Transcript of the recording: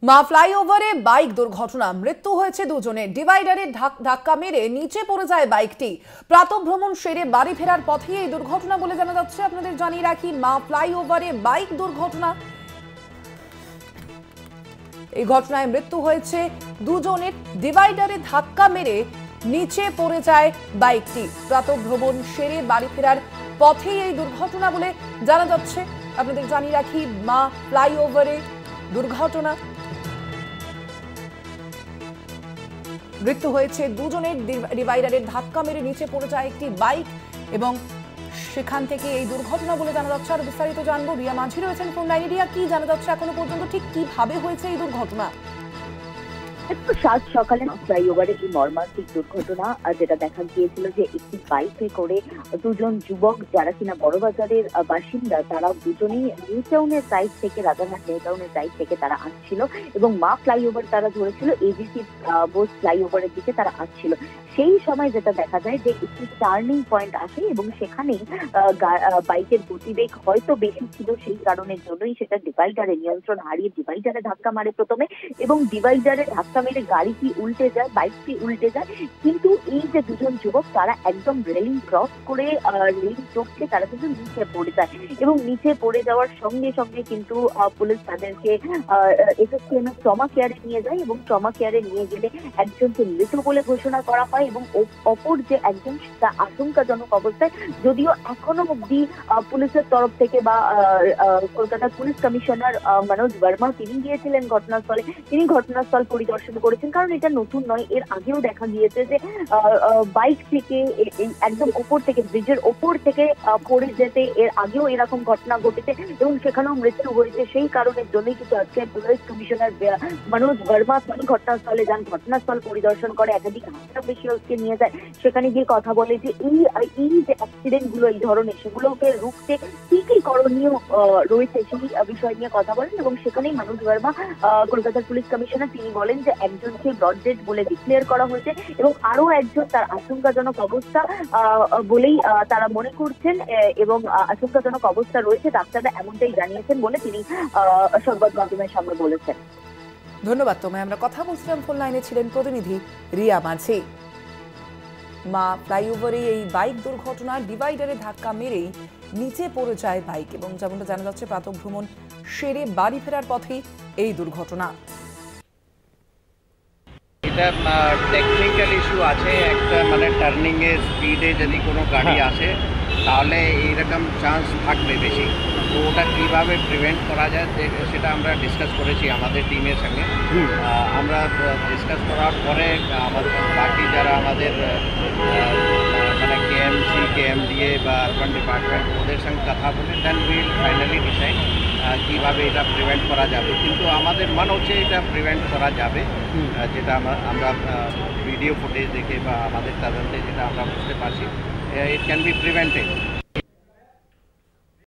মা ফ্লাইওভারে বাইক দুর্ঘটনা, মৃত্যু হয়েছে দুজনের। ডিভাইডারে ধাক্কা মেরে নিচে পড়ে যায় বাইকটি। প্রাতঃভ্রমণ সেরে বাড়ি ফেরার পথে এই দুর্ঘটনা বলে জানা যাচ্ছে। আপনাদের জানিয়ে রাখি, মা ফ্লাইওভারে বাইক দুর্ঘটনা, এই ঘটনায় মৃত্যু হয়েছে দুজনের। ডিভাইডারে ধাক্কা মেরে নিচে পড়ে যায় বাইকটি। প্রাতঃভ্রমণ সেরে বাড়ি ফেরার পথে এই দুর্ঘটনা বলে জানা যাচ্ছে। আপনাদের জানিয়ে রাখি, মা ফ্লাইওভারে দুর্ঘটনা, মৃত্যু হয়েছে দুজনের। ডিভাইডারের ধাক্কা মেরে নিচে পড়ে যায় একটি বাইক এবং সেখান থেকে এই দুর্ঘটনা বলে জানা যাচ্ছে। আর বিস্তারিত জানবো, রিয়া মাঝি রয়েছেন ফোন লাইনে। রিয়া, কি জানা যাচ্ছে এখনো পর্যন্ত, ঠিক কিভাবে হয়েছে এই দুর্ঘটনা? সাত সকালে ফ্লাইওভারে এই মর্মান্তিক দুর্ঘটনা যেটা দেখা গিয়েছিল যে একটি বাইকে করে দুজন যুবক যারা কিনা বড়বাজারের বাসিন্দা, তারা দুজনেই নিউ টাউনের সাইড থেকে, রাজারহাট নিউ টাউনের সাইড থেকে তারা আসছিল এবং মা ফ্লাইওভার তারা ধরেছিল এবিসি বোস ফ্লাইওভারের দিকে তারা আসছিল। সেই সময় যেটা দেখা যায় যে একটি টার্নিং পয়েন্ট আসে এবং সেখানেই বাইকের গতিবেগ হয়তো বেশি ছিল, সেই কারণের জন্যই সেটা ডিভাইডারে নিয়ন্ত্রণ হারিয়ে ডিভাইডারে ধাক্কা মারে প্রথমে, এবং ডিভাইডারে ধাক্কা মেরে গাড়িটি উল্টে যায়, বাইকটি উল্টে যায়। কিন্তু এই যে দুজন যুবক, তারা একদম রেলিং ক্রস করে রেলিং চোখকে তারা কিন্তু নিচে পড়ে যায় এবং নিচে পড়ে যাওয়ার সঙ্গে সঙ্গে কিন্তু পুলিশ তাদেরকে এসএসকেএম ট্রমা কেয়ারে নিয়ে যায় এবং ট্রমা কেয়ারে নিয়ে গেলে একজনকে মৃত বলে ঘোষণা করা হয় এবং অপর যে একজন তা আশঙ্কাজনক অবস্থায়। যদিও এখনো অব্দি পুলিশের তরফ থেকে বা কলকাতার পুলিশ কমিশনার মনোজ বর্মা তিনি গিয়েছিলেন ঘটনাস্থলে, তিনি ঘটনাস্থল পরিদর্শন করেছেন। কারণ এটা নতুন নয়, এর আগেও দেখা গিয়েছে যে বাইক থেকে একদম ওপর থেকে, ব্রিজের ওপর থেকে পড়ে যেতে এর আগেও এরকম ঘটনা ঘটেছে এবং সেখানেও মৃত্যু হয়েছে। সেই কারণের জন্যই কিন্তু আজকে পুলিশ কমিশনার মনোজ বর্মা তিনি ঘটনাস্থলে যান, ঘটনাস্থল পরিদর্শন করে, একাধিক হাজার অফিসিয়ালসকে নিয়ে যায়। সেখানে গিয়ে কথা বলে যে এই যে অ্যাক্সিডেন্ট গুলো এই ধরনের, সেগুলোকে রুখতে কি কি করণীয় রয়েছে সেই বিষয় নিয়ে কথা বলেন। এবং সেখানেই মনোজ বর্মা, কলকাতার পুলিশ কমিশনার, তিনি বলেন যে একজনকে ব্রড ডেড বলে ডিক্লেয়ার করা হয়েছে এবং আরো একজন তার আশঙ্কাজনক অবস্থা বলেই তারা মনে করছেন এবং আশঙ্কাজনক অবস্থা রয়েছে, ডাক্তাররা এমনটাই জানিয়েছেন বলে তিনি সংবাদ মাধ্যমের সামনে বলেছেন। ধন্যবাদ তোমায়। আমরা কথা বলছিলাম, ফোন লাইনে ছিলেন প্রতিনিধি রিয়া মাঝি। মা ফ্লাইওভারে এই বাইক দুর্ঘটনা, ডিভাইডারে ধাক্কা মেরেই নিচে পড়ে যায় বাইক এবং যেমনটা জানা যাচ্ছে, প্রাতঃভ্রমণ সেরে বাড়ি ফেরার পথেই এই দুর্ঘটনা। এটা টেকনিক্যাল ইস্যু আছে, একটা মানে টার্নিং এর স্পিডে যদি কোনো গাড়ি আসে তাহলে এইরকম চান্স থাকবে বেশি। তো ওটা কীভাবে প্রিভেন্ট করা যায় সেটা আমরা ডিসকাস করেছি আমাদের টিমের সঙ্গে। আমরা ডিসকাস করার পরে আমাদের বাকি যারা আমাদের মানে কেএমসি, কেএমডিএ বা আরবান ডিপার্টমেন্ট, ওদের সঙ্গে কথা বলে দেন উইল ফাইনালি ডিসাইড কীভাবে এটা প্রিভেন্ট করা যাবে। কিন্তু আমাদের মনে হচ্ছে এটা প্রিভেন্ট করা যাবে, যেটা আমরা ভিডিও ফুটেজ দেখে বা আমাদের তদন্তে যেটা আমরা বুঝতে পারছি, ইট ক্যান বি প্রিভেন্টেড।